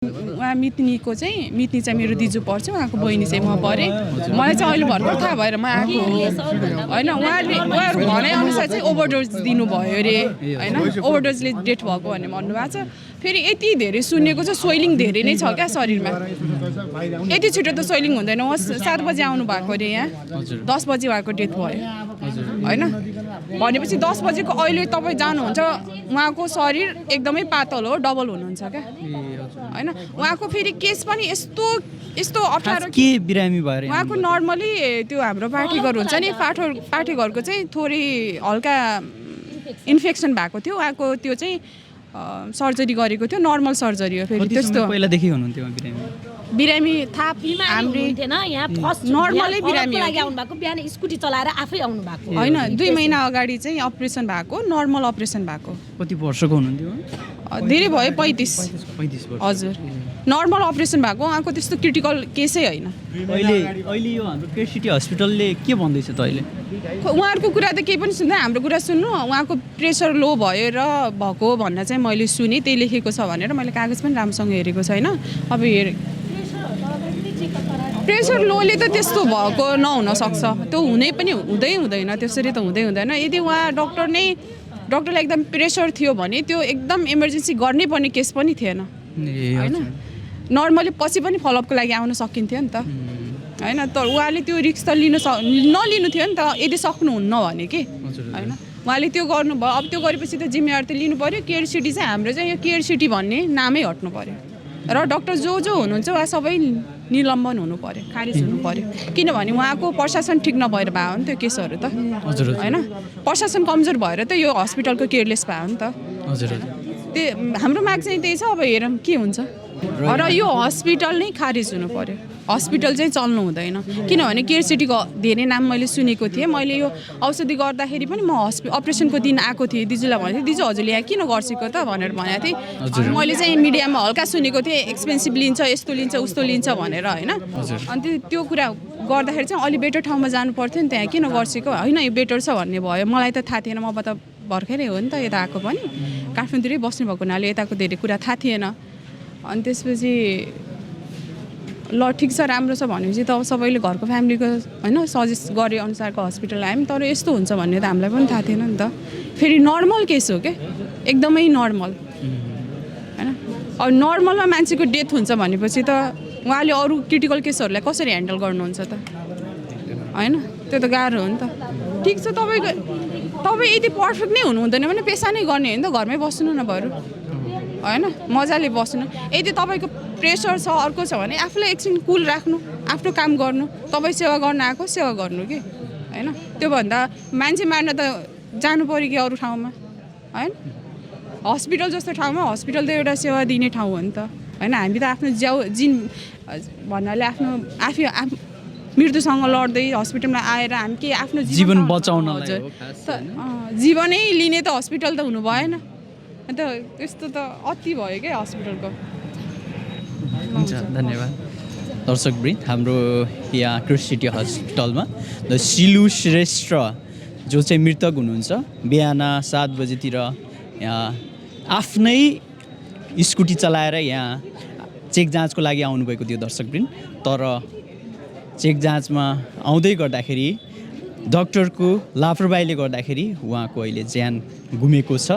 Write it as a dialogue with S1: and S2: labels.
S1: उहाँ मितनीको चाहिँ मितनी चाहिँ मेरो दिजु पर्छ, उहाँको बहिनी चाहिँ म परेँ। मलाई चाहिँ अहिले भर्खर थाहा भएर म आएको हो होइन। उहाँहरू भनेअनुसार चाहिँ ओभरडोज दिनुभयो अरे होइन, ओभरडोजले डेथ भएको भन्ने भन्नुभएको छ। फेरि यति धेरै सुनेको छ, सोइलिङ धेरै नै छ क्या शरीरमा। यति छिटो त सोइलिङ हुँदैन। उहाँ 7 बजी आउनु भएको अरे यहाँ, 10 बजी उहाँको डेथ भयो होइन। भनेपछि 10 बजेको अहिले तपाईँ जानुहुन्छ, उहाँको शरीर एकदमै पातल हो, डबल हुनुहुन्छ क्या होइन। उहाँको फेरि केस पनि यस्तो यस्तो अप्ठ्यारो
S2: के बिरामी भएर
S1: उहाँको नर्मली त्यो हाम्रो पाठेघर हुन्छ नि, पाठेघरको चाहिँ थोरै हल्का इन्फेक्सन भएको थियो। उहाँको त्यो चाहिँ सर्जरी गरेको थियो, नर्मल सर्जरी हो। फेरि त्यस्तो
S2: पहिलादेखि हुनुहुन्थ्यो
S1: बिरामी थाहा
S3: हाम्रो थिएन यहाँ फर्स्ट
S1: नर्मलै बिरामी
S3: लागि आउनु भएको, बिहान स्कुटी चलाएर आफै आउनु भएको
S1: होइन। 2 महिना अगाडि चाहिँ अपरेसन भएको, नर्मल अपरेसन भएको।
S2: कति वर्षको हुनुहुन्थ्यो?
S1: धेरै भयो, 35
S2: वर्ष।
S1: हजुर, नर्मल अपरेसन भएको। उहाँको त्यस्तो क्रिटिकल केसै होइन।
S2: अहिले यो हाम्रो केयर सिटी हस्पिटलले के भन्दैछ त अहिले?
S1: उहाँहरूको कुरा त केही पनि सुन्दैन, हाम्रो कुरा सुन्नु। उहाँको प्रेसर लो भएर भएको भनेर चाहिँ मैले सुने, त्यही लेखेको छ भनेर। मैले कागज पनि राम्रोसँग हेरेको छैन। अब प्रेसर लोले त त्यस्तो भएको नहुन सक्छ, त्यो हुनै पनि हुँदैन, त्यसरी त हुँदैन। यदि उहाँ डक्टरलाई एकदम प्रेसर थियो भने त्यो एकदम इमर्जेन्सी गर्नै पर्ने केस पनि थिएन होइन। नर्मली पछि पनि फलोअपको लागि आउन सकिन्थ्यो नि त होइन। तर उहाँले त्यो रिस्क त नलिनु थियो नि त, यदि सक्नुहुन्न भने कि होइन। उहाँले त्यो गर्नुभयो, अब त्यो गरेपछि त जिम्मेवारी त लिनु पऱ्यो। केयर सिटी चाहिँ हाम्रो चाहिँ यो केयर सिटी भन्ने नामै हट्नु पऱ्यो र डक्टर जो हुनुहुन्छ उहाँ सबै निलम्बन हुनु पऱ्यो, खारिज हुनु पऱ्यो। किनभने उहाँको प्रशासन ठिक नभएर भयो नि त्यो केसहरू त होइन। प्रशासन कमजोर भएर त यो हस्पिटलको केयरलेस भयो नि त। त्यो हाम्रो माग चाहिँ त्यही छ। अब हेरौँ के हुन्छ। र यो हस्पिटल नै खारिज हुनु पऱ्यो, हस्पिटल चाहिँ चल्नु हुँदैन। किनभने केयर सिटीको धेरै नाम मैले सुनेको थिएँ। मैले यो औषधि गर्दाखेरि पनि म अपरेसनको दिन आएको थिएँ, दिजुलाई भनेको थिएँ दिजु हजुरले यहाँ किन गर्सेको त भनेर भनेको थिएँ। मैले चाहिँ मिडियामा हल्का सुनेको थिएँ, एक्सपेन्सिभ लिन्छ, यस्तो लिन्छ, उस्तो लिन्छ भनेर होइन। अनि त्यो कुरा गर्दाखेरि चाहिँ अलि बेटर ठाउँमा जानु पर्थ्यो नि, त्यहाँ किन गर्सेको होइन। यो बेटर छ भन्ने भयो, मलाई त थाहा थिएन। म त भर्खरै हो नि त यता आएको पनि, काठमाडौँतिरै बस्नुभएको हुनाले यताको धेरै कुरा थाहा थिएन। अनि त्यसपछि ल ठिक छ, राम्रो छ भनेपछि त अब सबैले घरको फ्यामिलीको होइन सजेस्ट गरे अनुसारको हस्पिटल आयौँ। तर यस्तो हुन्छ भन्ने त हामीलाई पनि थाहा थिएन नि त। फेरि नर्मल केस हो क्या, एकदमै नर्मल होइन। अब नर्मलमा मान्छेको डेथ हुन्छ भनेपछि त उहाँले अरू क्रिटिकल केसहरूलाई कसरी ह्यान्डल गर्नुहुन्छ त होइन। त्यो त गाह्रो हो नि त। ठिक छ, तपाईँ यदि पर्फेक्ट नै हुनुहुँदैन भने पेसा नै गर्ने होइन त, घरमै बस्नु न बरु होइन, मजाले बस्नु। यदि तपाईँको प्रेसर छ अर्को छ भने आफूलाई एकछिन कुल राख्नु, आफ्नो काम गर्नु। तपाईँ सेवा गर्न आएको सेवा गर्नु कि होइन। त्योभन्दा मान्छे मार्न त जानु पऱ्यो कि अरू ठाउँमा होइन। हस्पिटल जस्तो ठाउँमा, हस्पिटल त एउटा सेवा दिने ठाउँ हो नि त होइन। हामी त आफ्नो जिन भन्नाले आफै मृत्युसँग लड्दै हस्पिटलमा आएर हामी के आफ्नो
S2: जीवन बचाउन
S1: जीवनै लिने त हस्पिटल त हुनु भएन। अन्त त्यस्तो त अति भयो क्या हस्पिटलको।
S2: हुन्छ, धन्यवाद। दर्शकवृन्द, हाम्रो यहाँ केयर सिटी हस्पिटलमा द सिलु श्रेष्ठ जो चाहिँ मृतक हुनुहुन्छ, बिहान 7 बजीतिर यहाँ आफ्नै स्कुटी चलाएर यहाँ चेक जाँचको लागि आउनुभएको थियो दर्शकवृन्द। तर चेक जाँचमा आउँदै गर्दाखेरि डक्टरको लापरवाहीले गर्दाखेरि उहाँको अहिले ज्यान गुमेको छ।